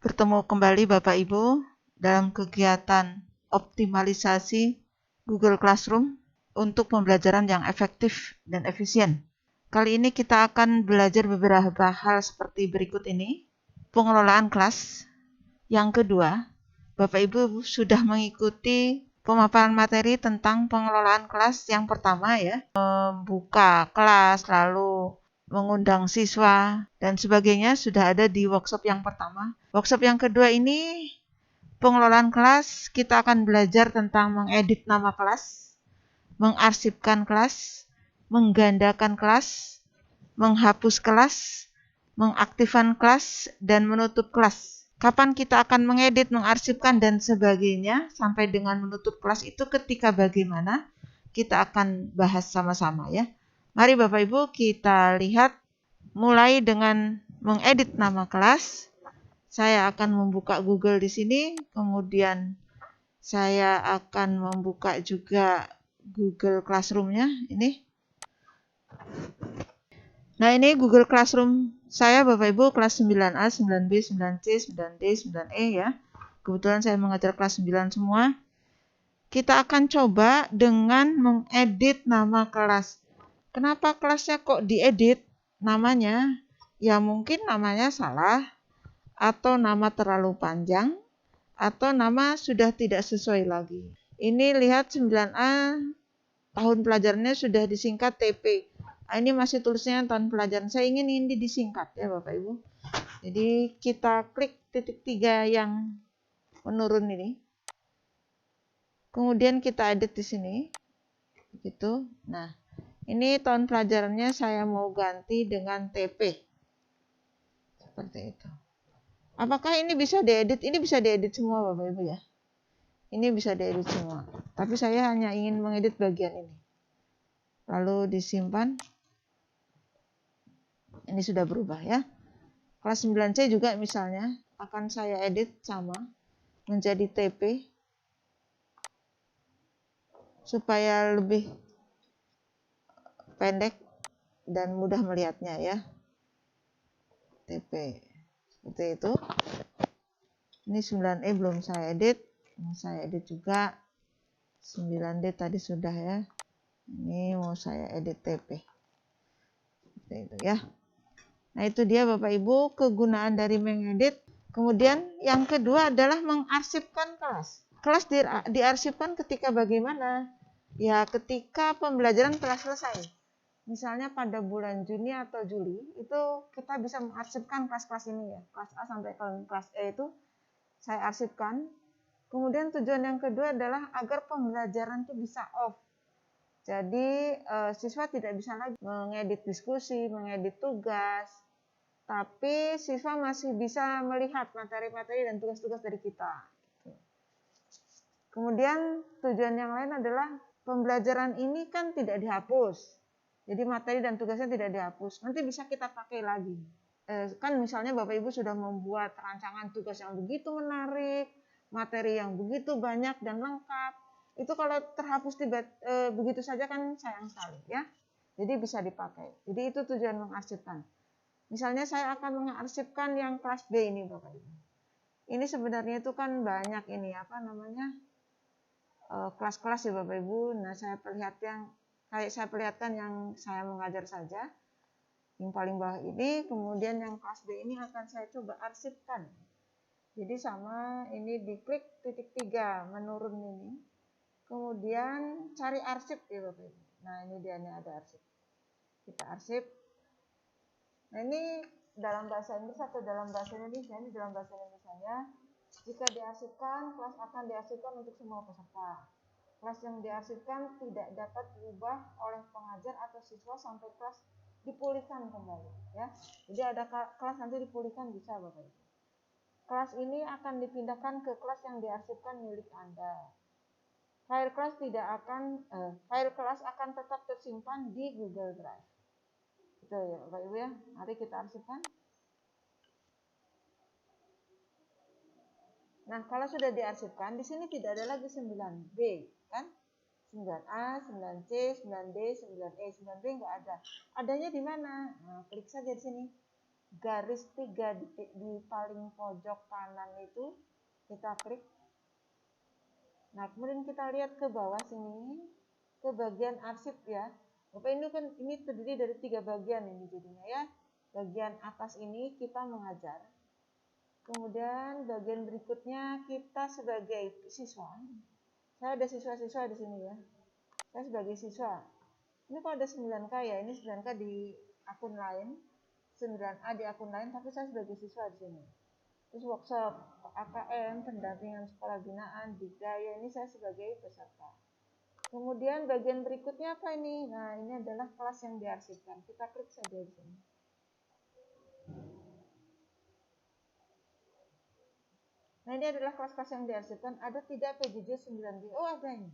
Bertemu kembali Bapak Ibu dalam kegiatan optimalisasi Google Classroom untuk pembelajaran yang efektif dan efisien. Kali ini kita akan belajar beberapa hal seperti berikut ini. Pengelolaan kelas. Yang kedua, Bapak Ibu sudah mengikuti pemaparan materi tentang pengelolaan kelas yang pertama ya. Membuka kelas, lalu mengundang siswa, dan sebagainya sudah ada di workshop yang pertama. Workshop yang kedua ini pengelolaan kelas, kita akan belajar tentang mengedit nama kelas, mengarsipkan kelas, menggandakan kelas, menghapus kelas, mengaktifkan kelas, dan menutup kelas. Kapan kita akan mengedit, mengarsipkan, dan sebagainya, sampai dengan menutup kelas itu ketika bagaimana, kita akan bahas sama-sama ya. Mari Bapak Ibu kita lihat mulai dengan mengedit nama kelas. Saya akan membuka Google di sini, kemudian saya akan membuka juga Google Classroom-nya ini. Nah, ini Google Classroom saya Bapak Ibu kelas 9A, 9B, 9C, 9D, 9E ya. Kebetulan saya mengajar kelas 9 semua. Kita akan coba dengan mengedit nama kelas. Kenapa kelasnya kok diedit namanya? Ya mungkin namanya salah, atau nama terlalu panjang, atau nama sudah tidak sesuai lagi. Ini lihat 9A, tahun pelajarannya sudah disingkat TP. Ini masih tulisnya tahun pelajaran. Saya ingin ini disingkat ya Bapak Ibu. Jadi kita klik titik 3 yang menurun ini. Kemudian kita edit di sini. Gitu. Nah, ini tahun pelajarannya saya mau ganti dengan TP. Seperti itu. Apakah ini bisa diedit? Ini bisa diedit semua Bapak Ibu ya. Ini bisa diedit semua. Tapi saya hanya ingin mengedit bagian ini. Lalu disimpan. Ini sudah berubah ya. Kelas 9C juga misalnya akan saya edit sama menjadi TP supaya lebih pendek dan mudah melihatnya ya. TP seperti itu. Ini 9E belum saya edit. Ini saya edit juga. 9D tadi sudah ya. Ini mau saya edit TP. Seperti itu ya. Nah, itu dia Bapak Ibu kegunaan dari mengedit. Kemudian yang kedua adalah mengarsipkan kelas. Kelas diarsipkan ketika bagaimana? Ya, ketika pembelajaran telah selesai. Misalnya pada bulan Juni atau Juli, itu kita bisa mengarsipkan kelas-kelas ini ya. Kelas A sampai kelas E itu saya arsipkan. Kemudian tujuan yang kedua adalah agar pembelajaran itu bisa off. Jadi siswa tidak bisa lagi mengedit diskusi, mengedit tugas, tapi siswa masih bisa melihat materi-materi dan tugas-tugas dari kita. Kemudian tujuan yang lain adalah pembelajaran ini kan tidak dihapus. Jadi materi dan tugasnya tidak dihapus. Nanti bisa kita pakai lagi. Kan misalnya Bapak Ibu sudah membuat rancangan tugas yang begitu menarik, materi yang begitu banyak dan lengkap. Itu kalau terhapus begitu saja kan sayang sekali ya. Jadi bisa dipakai. Jadi itu tujuan mengarsipkan. Misalnya saya akan mengarsipkan yang kelas B ini Bapak Ibu. Ini sebenarnya itu kan banyak ini apa namanya kelas-kelas ya Bapak Ibu. Nah saya perlihatkan yang saya mengajar saja. Yang paling bawah ini, kemudian yang kelas B ini akan saya coba arsipkan. Jadi sama ini diklik titik 3 menurun ini. Kemudian cari arsip ya Bapak Ibu. Nah ini dia nih ada arsip. Kita arsip. Nah ini dalam bahasa Inggris atau dalam bahasa Indonesia, ini dalam bahasa Indonesianya, jika diarsipkan, kelas akan diarsipkan untuk semua peserta. Kelas yang diarsipkan tidak dapat diubah oleh pengajar atau siswa sampai kelas dipulihkan kembali ya. Jadi ada kelas nanti dipulihkan bisa Bapak Ibu. Kelas ini akan dipindahkan ke kelas yang diarsipkan milik Anda. File kelas akan tetap tersimpan di Google Drive. Itu ya Bapak Ibu ya. Mari kita arsipkan. Nah, kalau sudah diarsipkan, di sini tidak ada lagi 9B, kan? 9A, 9C, 9D, 9E, 9B enggak ada. Adanya di mana? Nah, klik saja di sini. garis 3 di paling pojok kanan itu kita klik. Nah, kemudian kita lihat ke bawah sini, ke bagian arsip ya. Bapak ini kan ini terdiri dari 3 bagian ini jadinya ya. Bagian atas ini kita mengajar. Kemudian bagian berikutnya kita sebagai siswa. Saya ada siswa-siswa di sini ya. Saya sebagai siswa. Ini kok ada 9K ya, ini 9K di akun lain. 9A di akun lain, tapi saya sebagai siswa di sini. Terus workshop AKM, pendampingan sekolah binaan, Dikdaya, ini saya sebagai peserta. Kemudian bagian berikutnya apa ini? Nah, ini adalah kelas yang diarsipkan. Kita klik saja di sini. Nah, ini adalah kelas-kelas yang diarsipkan. Ada tidak PJJ 9B? Oh, ada ini.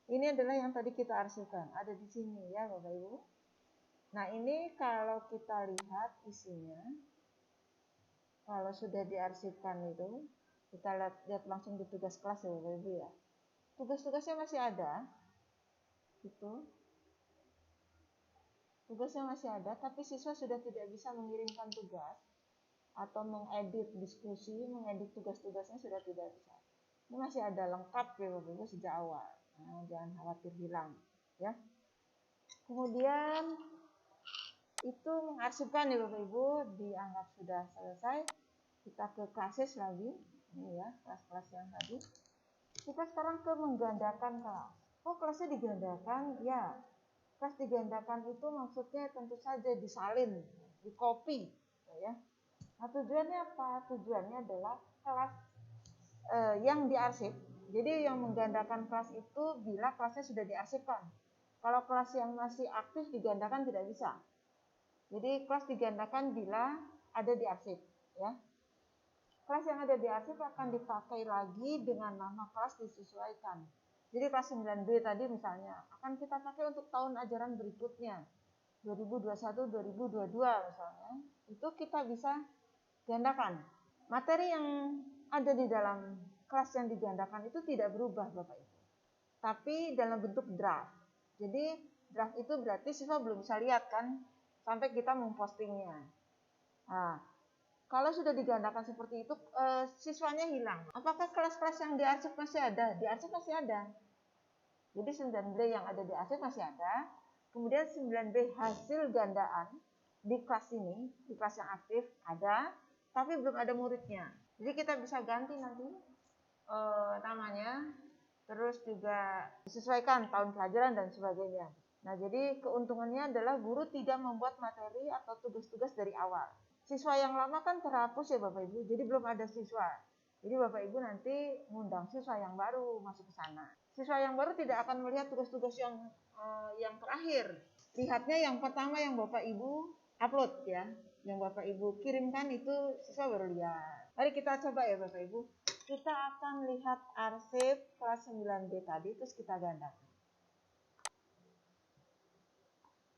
Ini adalah yang tadi kita arsipkan. Ada di sini ya, Bapak Ibu. Nah, ini kalau kita lihat isinya, kalau sudah diarsipkan itu, kita lihat langsung di tugas kelas ya Bapak Ibu ya. Tugas-tugasnya masih ada. Gitu. Tugasnya masih ada, tapi siswa sudah tidak bisa mengirimkan tugas atau mengedit diskusi, mengedit tugas-tugasnya sudah tidak bisa. Ini masih ada lengkap ya Bapak Ibu sejak awal. Nah, jangan khawatir hilang ya. Kemudian itu mengarsipkan ya Bapak Ibu, dianggap sudah selesai. Kita ke klasis lagi, ini ya kelas-kelas yang tadi. Kita sekarang ke menggandakan kelas. Oh, kelasnya digandakan? Ya, kelas digandakan itu maksudnya tentu saja disalin, di copy, ya. Nah, tujuannya apa? Tujuannya adalah kelas yang diarsip. Jadi yang menggandakan kelas itu bila kelasnya sudah diarsipkan. Kalau kelas yang masih aktif digandakan tidak bisa. Jadi kelas digandakan bila ada di arsip, ya. Kelas yang ada di arsip akan dipakai lagi dengan nama kelas disesuaikan. Jadi kelas 9B tadi misalnya akan kita pakai untuk tahun ajaran berikutnya. 2021-2022 misalnya. Itu kita bisa gandakan. Materi yang ada di dalam kelas yang digandakan itu tidak berubah Bapak Ibu. Tapi dalam bentuk draft. Jadi draft itu berarti siswa belum bisa lihat kan sampai kita mempostingnya. Nah, kalau sudah digandakan seperti itu, siswanya hilang. Apakah kelas-kelas yang diarsip masih ada? Diarsip masih ada. Jadi 9B yang ada di arsip masih ada. Kemudian 9B hasil gandaan di kelas ini, di kelas yang aktif ada, tapi belum ada muridnya. Jadi kita bisa ganti nanti namanya, terus juga disesuaikan tahun pelajaran dan sebagainya. Nah, jadi keuntungannya adalah guru tidak membuat materi atau tugas-tugas dari awal. Siswa yang lama kan terhapus ya Bapak Ibu, jadi belum ada siswa. Jadi Bapak Ibu nanti ngundang siswa yang baru masuk ke sana. Siswa yang baru tidak akan melihat tugas-tugas yang terakhir. Lihatnya yang pertama yang Bapak Ibu upload ya. Yang Bapak Ibu kirimkan itu siswa baru lihat. Mari kita coba ya Bapak Ibu. Kita akan lihat arsip kelas 9B tadi, terus kita gandakan.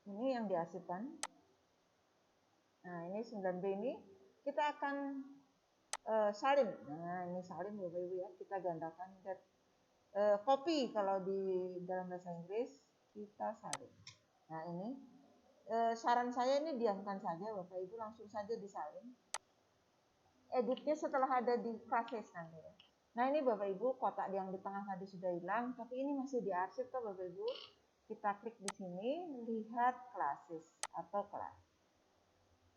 Ini yang diarsipkan. Nah, ini 9B ini kita akan salin. Nah, ini salin Bapak Ibu ya, kita gandakan. Copy kalau di dalam bahasa Inggris, kita salin. Nah, ini saran saya ini diamkan saja Bapak Ibu, langsung saja disalin. Editnya setelah ada di klasis nanti ya. Nah, ini Bapak Ibu, kotak yang di tengah tadi sudah hilang, tapi ini masih diarsip toh Bapak Ibu. Kita klik di sini, lihat klasis atau kelas.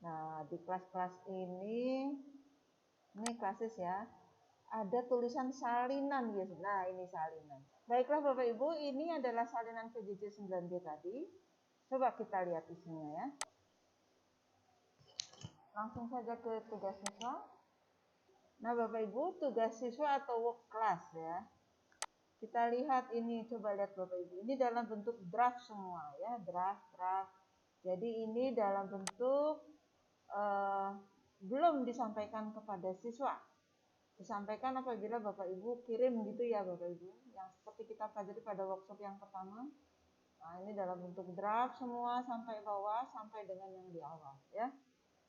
Nah, di kelas-kelas ini klasis ya, ada tulisan salinan ya. Nah, ini salinan. Baiklah Bapak Ibu, ini adalah salinan PJJ 9B tadi. Coba kita lihat isinya ya. Langsung saja ke tugas siswa. Nah, Bapak Ibu, tugas siswa atau work class ya. Kita lihat ini, coba lihat Bapak Ibu. Ini dalam bentuk draft semua ya, draft. Jadi ini dalam bentuk belum disampaikan kepada siswa. Disampaikan apabila Bapak Ibu kirim gitu ya Bapak Ibu. Yang seperti kita pelajari pada workshop yang pertama. Nah, ini dalam bentuk draft semua sampai bawah, sampai dengan yang di awal ya.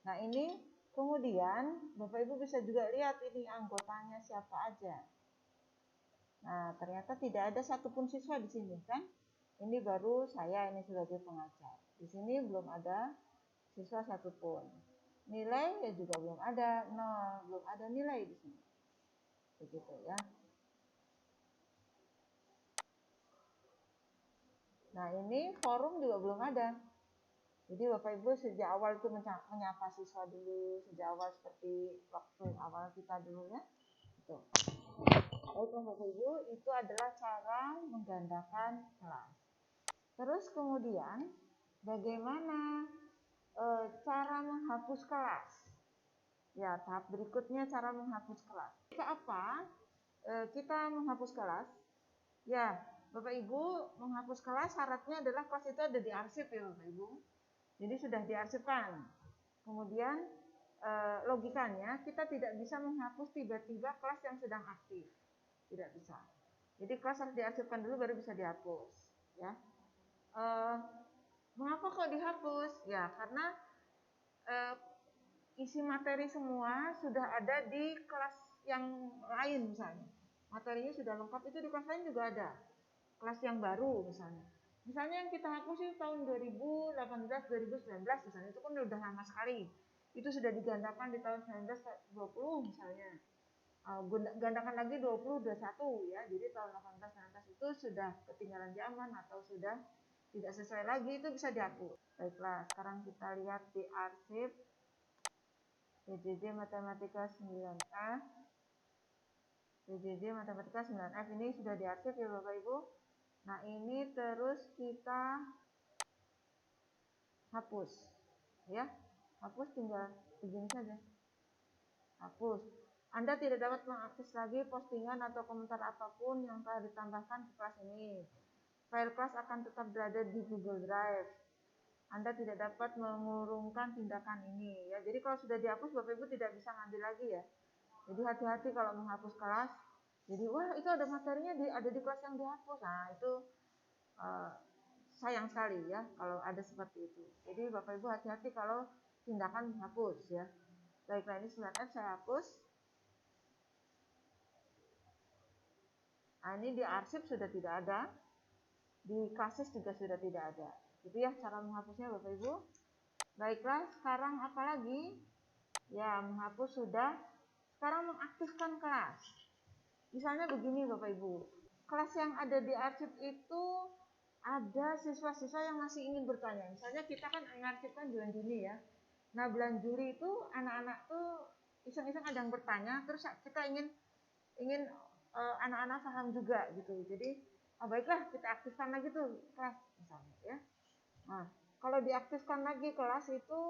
Nah, ini kemudian Bapak Ibu bisa juga lihat ini anggotanya siapa aja. Nah, ternyata tidak ada satupun siswa di sini kan. Ini baru saya ini sebagai pengajar. Di sini belum ada siswa satupun. Nilai ya juga belum ada, 0, belum ada nilai di sini. Begitu ya. Nah, ini forum juga belum ada. Jadi Bapak Ibu sejak awal itu menyapa siswa dulu, sejak awal seperti waktu awal kita dulu ya. Gitu. Baik Bapak Ibu, itu adalah cara menggandakan kelas. Terus kemudian bagaimana cara menghapus kelas? Ya, tahap berikutnya cara menghapus kelas. Jika apa kita menghapus kelas? Ya, Bapak Ibu menghapus kelas syaratnya adalah kelas itu ada di arsip ya Bapak Ibu. Jadi sudah diarsipkan. Kemudian logikanya kita tidak bisa menghapus tiba-tiba kelas yang sedang aktif. Tidak bisa. Jadi kelas harus diarsipkan dulu baru bisa dihapus. Ya. Mengapa kok dihapus? Ya, karena isi materi semua sudah ada di kelas yang lain misalnya. Materinya sudah lengkap, itu di kelas lain juga ada. Kelas yang baru misalnya. Misalnya yang kita hapus itu tahun 2018, 2019 misalnya, itu kan udah lama sekali. Itu sudah digandakan di tahun 1920 misalnya. Gandakan lagi 20, 21 ya. Jadi tahun 18, 19 itu sudah ketinggalan zaman atau sudah tidak sesuai lagi, itu bisa dihapus. Baiklah, sekarang kita lihat di arsip PJJ Matematika 9F. PJJ Matematika 9F ini sudah diarsip ya Bapak Ibu. Nah, ini terus kita hapus. Ya. Hapus tinggal begini saja. Hapus. Anda tidak dapat mengakses lagi postingan atau komentar apapun yang telah ditambahkan ke kelas ini. File kelas akan tetap berada di Google Drive. Anda tidak dapat mengurungkan tindakan ini ya. Jadi kalau sudah dihapus Bapak Ibu tidak bisa ngambil lagi ya. Jadi hati-hati kalau menghapus kelas. Jadi wah itu ada materinya ada di kelas yang dihapus. Nah itu sayang sekali ya kalau ada seperti itu. Jadi Bapak Ibu hati-hati kalau tindakan menghapus ya. Baiklah, ini 9F saya hapus. Nah ini di arsip sudah tidak ada. Di klasis juga sudah tidak ada. Itu ya cara menghapusnya Bapak Ibu. Baiklah, sekarang apa lagi? Ya, menghapus sudah. Sekarang mengaktifkan kelas. Misalnya begini Bapak Ibu. Kelas yang ada di arsip itu ada siswa-siswa yang masih ingin bertanya. Misalnya kita kan mengarsipkan bulan Juni ya. Nah, bulan Juli itu anak-anak tuh iseng-iseng ada yang bertanya, terus kita ingin anak-anak paham juga gitu. Jadi, baiklah kita aktifkan lagi tuh kelas misalnya ya. Nah, kalau diaktifkan lagi kelas itu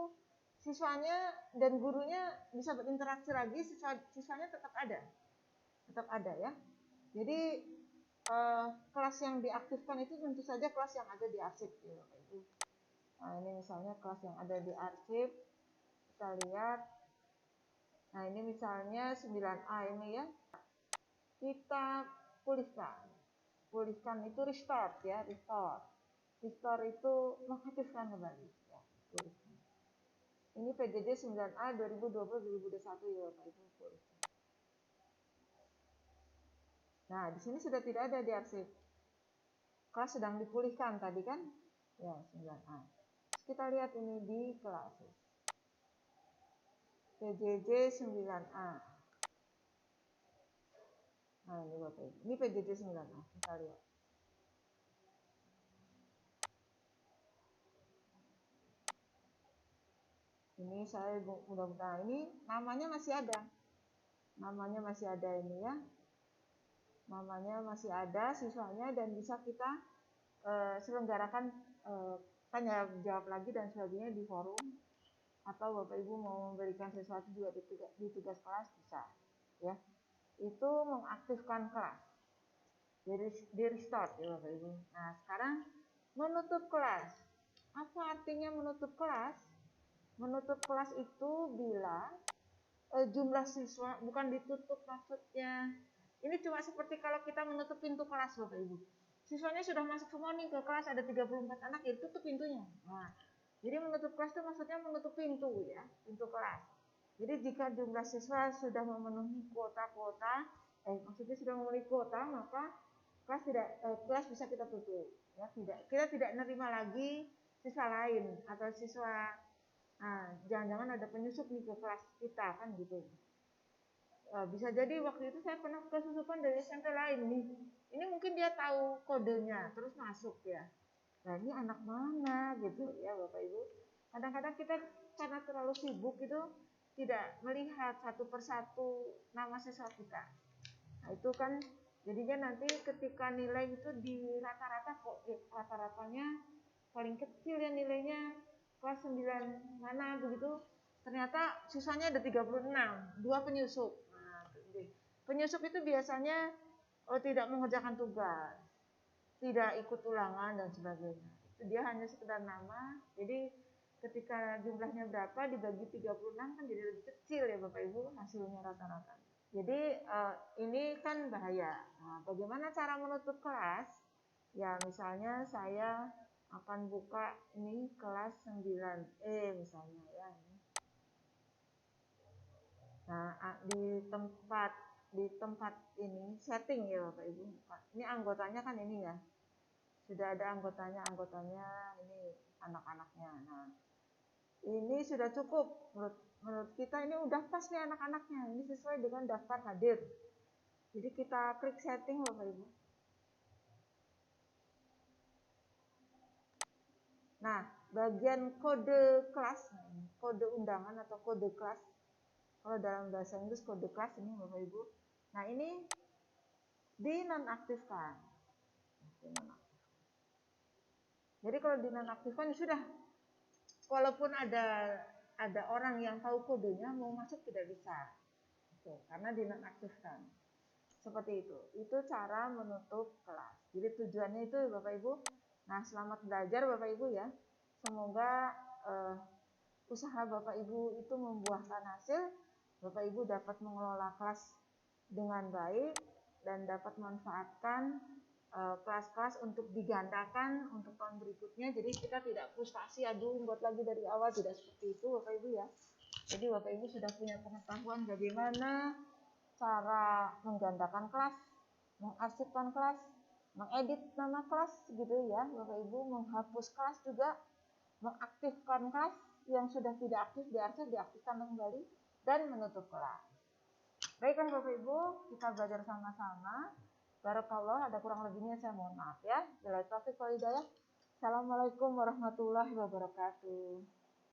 siswanya dan gurunya bisa berinteraksi lagi, siswanya tetap ada ya. Jadi kelas yang diaktifkan itu tentu saja kelas yang ada di arsip ya Bapak Ibu. Nah, ini misalnya kelas yang ada di arsip, kita lihat. Nah, ini misalnya 9A ini ya. Kita pulihkan itu restore ya, restore itu mengaktifkan kembali ya, pulihkan. Ini PJJ 9A 2020-2021 ya Bapak Ibu, pulihkan. Nah, di sini sudah tidak ada di arsip. Kelas sedang dipulihkan tadi kan? Ya, 9A. Terus kita lihat ini di kelas. PJJ 9A. Nah, ini Bapak Ibu. Ini PJJ 9A. Kita lihat. Ini saya mudah-mudahan ini namanya masih ada. Namanya masih ada ini ya. Namanya masih ada siswanya dan bisa kita selenggarakan tanya jawab lagi dan sebagainya di forum, atau Bapak Ibu mau memberikan sesuatu juga di tugas kelas bisa ya. Itu mengaktifkan kelas, di restart ya Bapak Ibu. Nah sekarang menutup kelas. Apa artinya menutup kelas? Menutup kelas itu bila jumlah siswa bukan ditutup, maksudnya ini cuma seperti kalau kita menutup pintu kelas Bapak Ibu. Siswanya sudah masuk semua nih ke kelas, ada 34 anak, ya tutup pintunya. Nah, jadi menutup kelas itu maksudnya menutup pintu ya, pintu kelas. Jadi jika jumlah siswa sudah memenuhi kuota-kuota, maksudnya sudah memenuhi kuota, maka kelas bisa kita tutup. Ya, kita tidak menerima lagi siswa lain atau siswa Nah, jangan-jangan ada penyusup nih ke kelas kita kan gitu. Bisa jadi waktu itu saya pernah kesusupan dari SMP lain nih. Ini mungkin dia tahu kodenya, terus masuk ya. Nah ini anak mana gitu ya Bapak Ibu. Kadang-kadang kita karena terlalu sibuk itu tidak melihat satu persatu nama siswa kita. Nah itu kan jadinya nanti ketika nilai itu di rata-rata kok rata-ratanya paling kecil ya nilainya kelas 9 mana begitu. Ternyata sisanya ada 36, dua penyusup. Nah, penyusup itu biasanya tidak mengerjakan tugas, tidak ikut ulangan dan sebagainya. Dia hanya sekedar nama. Jadi ketika jumlahnya berapa dibagi 36 kan jadi lebih kecil ya Bapak Ibu hasilnya rata-rata. Jadi ini kan bahaya. Nah, bagaimana cara menutup kelas? Ya misalnya saya akan buka ini kelas 9E misalnya ya. Nah, di tempat ini setting ya Bapak Ibu. Ini anggotanya kan ini ya. Sudah ada anggotanya ini anak-anaknya. Nah, ini sudah cukup menurut kita, ini udah pas nih anak-anaknya. Ini sesuai dengan daftar hadir. Jadi kita klik setting Bapak Ibu. Nah, bagian kode kelas, kode undangan atau kode kelas. Kalau dalam bahasa Inggris kode kelas ini Bapak Ibu. Nah, ini dinonaktifkan. Jadi kalau dinonaktifkan sudah, walaupun ada orang yang tahu kodenya mau masuk tidak bisa. Oke, karena dinonaktifkan. Seperti itu. Itu cara menutup kelas. Jadi tujuannya itu Bapak Ibu. Nah, selamat belajar Bapak Ibu ya. Semoga usaha Bapak Ibu itu membuahkan hasil. Bapak Ibu dapat mengelola kelas dengan baik dan dapat memanfaatkan kelas-kelas untuk digandakan untuk tahun berikutnya. Jadi kita tidak frustasi, aduh buat lagi dari awal, tidak seperti itu Bapak Ibu ya. Jadi Bapak Ibu sudah punya pengetahuan bagaimana cara menggandakan kelas, mengarsipkan kelas, mengedit nama kelas gitu ya Bapak Ibu, menghapus kelas juga, mengaktifkan kelas yang sudah tidak aktif diaktifkan kembali, dan menutup kelas. Baiklah Bapak Ibu, kita belajar sama-sama. Barakallah, ada kurang lebihnya saya mohon maaf ya. Bila taufiq wal hidayah. Assalamualaikum warahmatullahi wabarakatuh.